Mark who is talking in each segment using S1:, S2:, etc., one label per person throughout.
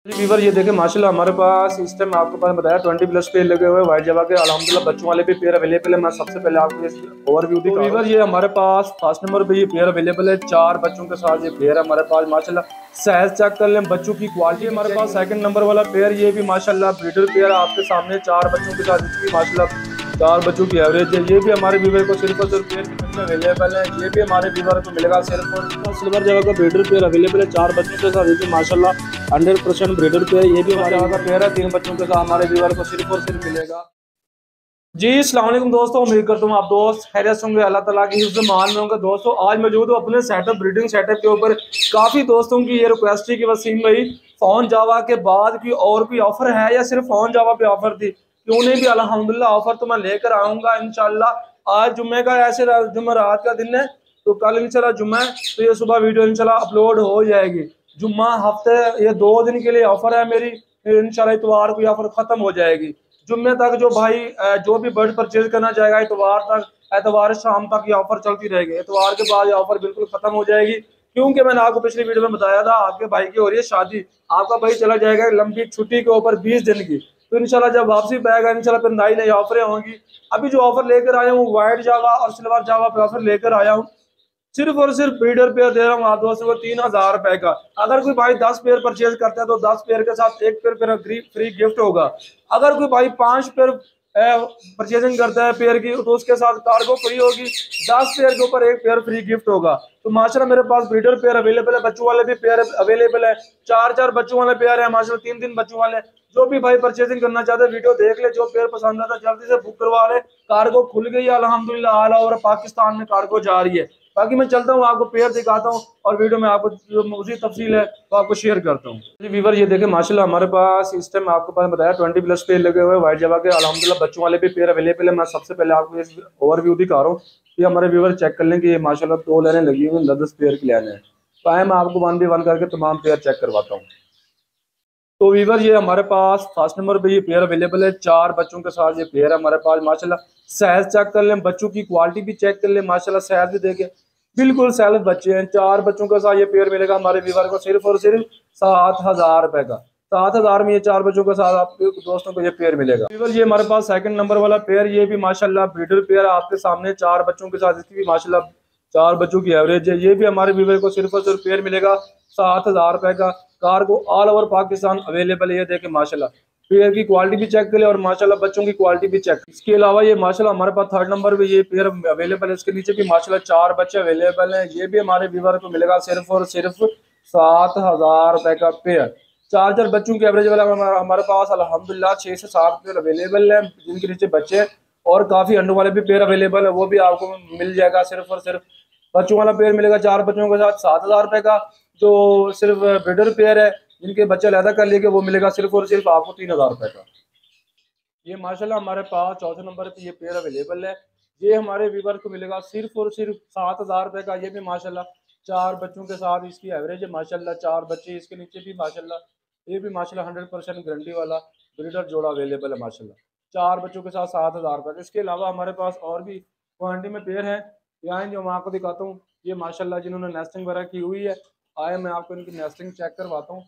S1: Weaver ये देखे माशाल्लाह हमारे पास इस टाइम आपको पास बताया 20+ पेयर लगे हुए व्हाइट जावा के अल्हम्दुलिल्लाह बच्चों वाले भी पेयर अवेलेबल है। मैं सबसे पहले आपको इस ओवरव्यू दी वीवर ये हमारे पास फर्स्ट नंबर पे ये पेयर अवेलेबल है। 4 बच्चों के साथ ये पेयर है हमारे पास माशाल्लाह। साइज चेक कर लें, बच्चों की क्वालिटी हमारे पास सेकंड नंबर वाला पेयर ये भी माशाल्लाह ब्रीडर पेयर आपके सामने 4 बच्चों के साथ इसकी माशाल्लाह 4 बच्चों की एवरेज है। ये भी हमारे व्यूवर को सिर्फ और सिर्फ पेयर कितने अवेलेबल है, ये भी हमारे व्यूवर को मिलेगा सिर्फ और सिल्वर जगह का ब्रीडर पेयर अवेलेबल है 4 बच्चों के साथ। ये भी माशाल्लाह 100% ब्रीडर पेयर ये भी हमारे यहाँ का पेयर है। 3 बच्चों के साथ हमारे व्यूवर को सिर्फ और सिर्फ मिलेगा। जी अस्सलाम वालेकुम दोस्तों, उम्मीद करता हूँ आप दोस्त खैरियत होंगे, अल्लाह ताला की हिफ्ज़ मान में होंगे। दोस्तों आज मौजूद हूँ अपने सेटअप ब्रीडिंग सेटअप के ऊपर। काफ़ी दोस्तों की ये रिक्वेस्ट थी कि वसीम भाई फोन जावा के बाद की और भी ऑफर है या सिर्फ फोन जावा पे ऑफर थी, क्यों नहीं भी अल्हम्दुलिल्लाह ऑफर तो मैं लेकर आऊँगा इंशाल्लाह। आज जुम्मे का ऐसे जुम्मेरात का दिन है तो कल इंशाल्लाह जुम्मा है तो ये सुबह वीडियो इंशाल्लाह अपलोड हो जाएगी। जुम्मा हफ्ते ये 2 दिन के लिए ऑफर है मेरी, फिर इंशाल्लाह इतवार को ऑफर खत्म हो जाएगी। जुम्मे तक जो भाई जो भी बर्ड परचेज करना चाहेगा इतवार तक, एतवार शाम तक ये ऑफर चलती रहेगी। इतवार के बाद ये ऑफर बिल्कुल खत्म हो जाएगी, क्योंकि मैंने आपको पिछली वीडियो में बताया था आपके भाई की हो रही है शादी। आपका भाई चला जाएगा लंबी छुट्टी के ऊपर 20 दिन की, तो इंशाल्लाह जब वापसी पाएगा इंशाल्लाह फिर नई नई ऑफरें होंगी। अभी जो ऑफर लेकर आया हूँ व्हाइट जावा और सिल्वर जावा पे ऑफर लेकर आया हूँ। सिर्फ और सिर्फ ब्रीडर पेयर दे रहा हूँ आप दोस्तों को 3000 रुपए का। अगर कोई भाई 10 पेयर परचेज करता है तो 10 पेयर के साथ 1 पेयर फ्री गिफ्ट होगा। अगर कोई भाई 5 पेयर परचेजिंग करता है पेयर की तो उसके साथ कार्गो फ्री होगी। 10 पेयर के ऊपर 1 पेयर फ्री गिफ्ट होगा। तो माशाल्लाह मेरे पास ब्रीडर पेयर अवेलेबल है, बच्चों वाले भी पेयर अवेलेबल है। 4 बच्चों वाले पेयर है माशाल्लाह, 3 बच्चों वाले। जो भी भाई परचेजिंग करना चाहते हैं वीडियो देख ले, जो पेयर पसंद आता है जल्दी से बुक करवा ले। कार्गो खुल गई है अल्हम्दुलिल्लाह, ऑल ओवर पाकिस्तान में कार्गो जा रही है। बाकी मैं चलता हूँ आपको पेयर दिखाता हूँ और वीडियो में आपको जो उसी तफसील है वो आपको शेयर करता हूँ। जी वीवर ये देखें माशाल्लाह हमारे पास इस टाइम आपको पास बताया 20+ पेयर लगे हुए व्हाइट जावा के अल्हम्दुलिल्लाह बच्चों वाले भी पेयर अवेलेबल है। मैं सबसे पहले आपको इस ओवरव्यू दिखा रहा हूँ। ये हमारे व्यूवर चेक कर लें कि ये माशाल्लाह 2 लाइनें लगी हुई 10 पेयर की लाइन है। तो आए मैं आपको 1 बाय 1 करके तमाम पेयर चेक करवाता हूँ। तो वीवर ये हमारे पास फर्स्ट नंबर पे ये पेयर अवेलेबल है। 4 बच्चों के साथ ये पेयर है हमारे पास माशाल्लाह। साइज चेक कर लें, बच्चों की क्वालिटी भी चेक कर लें माशाल्लाह, साइज भी देखें बिल्कुल सेल्फ बच्चे हैं। 4 बच्चों के साथ ये पेयर मिलेगा हमारे वीवर को सिर्फ और सिर्फ 7000 रुपए का। 7000 में ये 4 बच्चों के साथ आपके दोस्तों को ये पेयर मिलेगा। वीवर ये हमारे पास सेकंड नंबर वाला पेयर ये भी माशाल्लाह ब्रीडर पेयर आपके सामने 4 बच्चों के साथ, इसकी भी माशाल्लाह 4 बच्चों की एवरेज है। ये भी हमारे वीवर को सिर्फ और सिर्फ पेयर मिलेगा 7000 रुपए का। Cargo all over Pakistan available है। ये देखें माशाल्लाह पेयर की क्वालिटी भी चेक करें और माशाल्लाह बच्चों की क्वालिटी भी चेक। इसके अलावा ये माशाल्लाह हमारे पास थर्ड नंबर पे ये पेयर अवेलेबल है। इसके नीचे भी माशाल्लाह 4 बच्चे अवेलेबल हैं। ये भी हमारे व्यूवर को मिलेगा सिर्फ और सिर्फ 7000 रुपए का पेयर। 4 बच्चों की एवरेज वाला हमारे पास अल्हम्दुलिल्लाह 6 से 7 पेयर अवेलेबल है, जिनके नीचे बच्चे और काफी अंडों वाले भी पेयर अवेलेबल है, वो भी आपको मिल जाएगा। सिर्फ और सिर्फ बच्चों वाला पेयर मिलेगा 4 बच्चों के साथ 7000 रुपए का। जो सिर्फ ब्रीडर पेयर है जिनके बच्चे अलहदा कर लिए वो मिलेगा सिर्फ और सिर्फ आपको 3000 रुपए का। ये माशाल्लाह हमारे पास चौथे नंबर पे ये पेयर अवेलेबल है। ये हमारे व्यूवर को मिलेगा सिर्फ और सिर्फ 7000 रुपए का। ये भी माशाल्लाह 4 बच्चों के साथ इसकी एवरेज है माशाल्लाह। 4 बच्चे इसके नीचे भी माशाल्लाह, ये भी माशाल्लाह 100% गारंटी वाला ब्रीडर जोड़ा अवेलेबल है माशाल्लाह। 4 बच्चों के साथ 7000 रुपए। इसके अलावा हमारे पास और भी क्वान्टिटी में पेयर हैं, यहाँ जो मैं आपको दिखाता हूँ। ये माशाल्लाह जिन्होंने नेस्टिंग वगैरह की हुई है, आए मैं आपको इनकी नेस्टिंग चेक करवाता हूँ।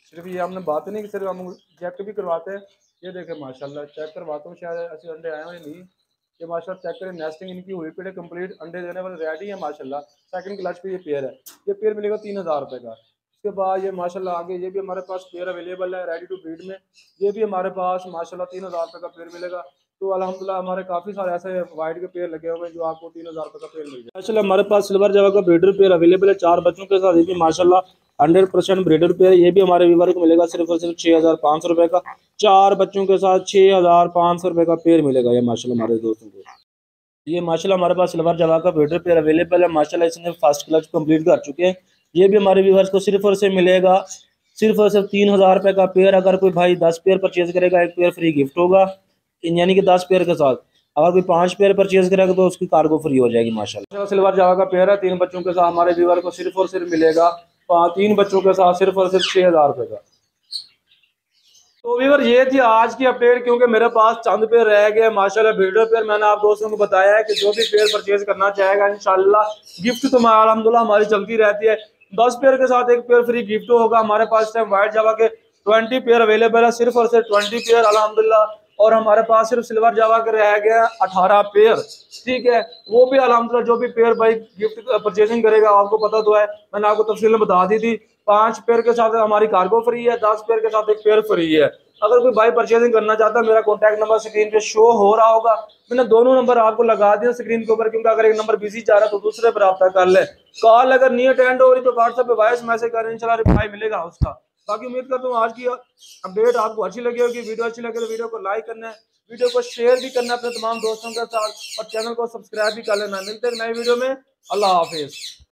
S1: सिर्फ ये हमने बात नहीं कि सिर्फ हम चेक भी करवाते हैं। ये देखें माशाल्लाह चेक करवाता हूँ, शायद ऐसे अंडे आए हुए नहीं। ये माशाल्लाह चेक करें, नेस्टिंग इनकी हुई पड़े कंप्लीट, अंडे देने वाले रेडी है माशाल्लाह। सेकंड क्लच पे ये पेयर है। ये पेयर मिलेगा 3000 रुपए का। उसके बाद ये माशाल्लाह आगे ये भी हमारे पास पेयर अवेलेबल है रेडी टू ब्रीड में। ये भी हमारे पास माशाल्लाह 3000 रुपए का पेयर मिलेगा। तो अल्हम्दुलिल्लाह हमारे काफ़ी सारे ऐसे वाइट के पेयर लगे हुए हैं जो आपको 3000 रुपए का पेयर मिल जाए। माशाल्लाह हमारे पास सिल्वर जावा का ब्रीडर पेयर अवेलेबल है 4 बच्चों के साथ। ये भी माशाल्लाह 100% ब्रीडर पेयर। ये भी हमारे व्यूवर को मिलेगा सिर्फ और सिर्फ 6500 रुपए का। 4 बच्चों के साथ 6500 रुपए का पेयर मिलेगा ये माशाल्लाह हमारे दोस्तों को। ये माशाल्लाह हमारे पास सिल्वर जावा का ब्रीडर पेयर अवेलेबल है माशाल्लाह। इसने फर्स्ट क्लच कंप्लीट कर चुके हैं। ये भी हमारे व्यूवर्स को सिर्फ और सिर्फ मिलेगा सिर्फ और सिर्फ 3000 रुपए का पेयर। अगर कोई भाई 10 पेयर परचेज करेगा 1 पेयर फ्री गिफ्ट होगा, यानी कि 10 पेयर के साथ। अगर कोई 5 पेयर परचेज करेगा तो उसकी कार्गो फ्री हो जाएगी माशाल्लाह। सिल्वर जावा का पेयर है 3 बच्चों के साथ हमारे व्यूवर को सिर्फ और सिर्फ मिलेगा 3 बच्चों के साथ सिर्फ और सिर्फ 6000 रुपए का। तो व्यूवर ये थी आज की अपडेट, क्योंकि मेरे पास चंद पेयर रह गए माशाल्लाह ब्रीडर पेयर। मैंने आप दोस्तों को बताया है कि जो भी पेयर परचेज करना चाहेगा इंशाल्लाह गिफ्ट तो अल्हम्दुलिल्लाह हमारी चलती रहती है। 10 पेयर के साथ 1 पेयर फ्री गिफ्ट होगा हमारे पास। टाइम व्हाइट जावा के 20 पेयर अवेलेबल है, सिर्फ और सिर्फ 20 पेयर अल्हम्दुलिल्लाह। और हमारे पास सिर्फ सिल्वर जावा के रह गया 18 पेयर, ठीक है। वो भी अल्हम्दुलिल्लाह जो भी पेयर भाई गिफ्ट परचेजिंग करेगा, आपको पता तो है, मैंने आपको तफसील में बता दी थी। 5 पेयर के साथ हमारी कार्गो फ्री है, 10 पेयर के साथ एक पेयर फ्री है। अगर कोई भाई परचेजिंग करना चाहता है, मेरा कॉन्टैक्ट नंबर स्क्रीन पे शो हो रहा होगा, मैंने दोनों नंबर आपको लगा दिया स्क्रीन के ऊपर, क्योंकि अगर एक नंबर बिजी जा रहा है तो दूसरे पर रब्ता कर ले। कॉल अगर नहीं अटेंड हो रही तो व्हाट्सएप पे वॉइस मैसेज करें, इंशाल्लाह रिप्लाई मिलेगा उसका। बाकी उम्मीद करता हूँ आज की अपडेट आपको अच्छी लगी होगी। वीडियो अच्छी लगे तो वीडियो को लाइक करना है, वीडियो को शेयर भी करना है अपने तमाम दोस्तों के साथ, और चैनल को सब्सक्राइब भी कर लेना है। मिलते हैं नई वीडियो में। अल्लाह हाफिज।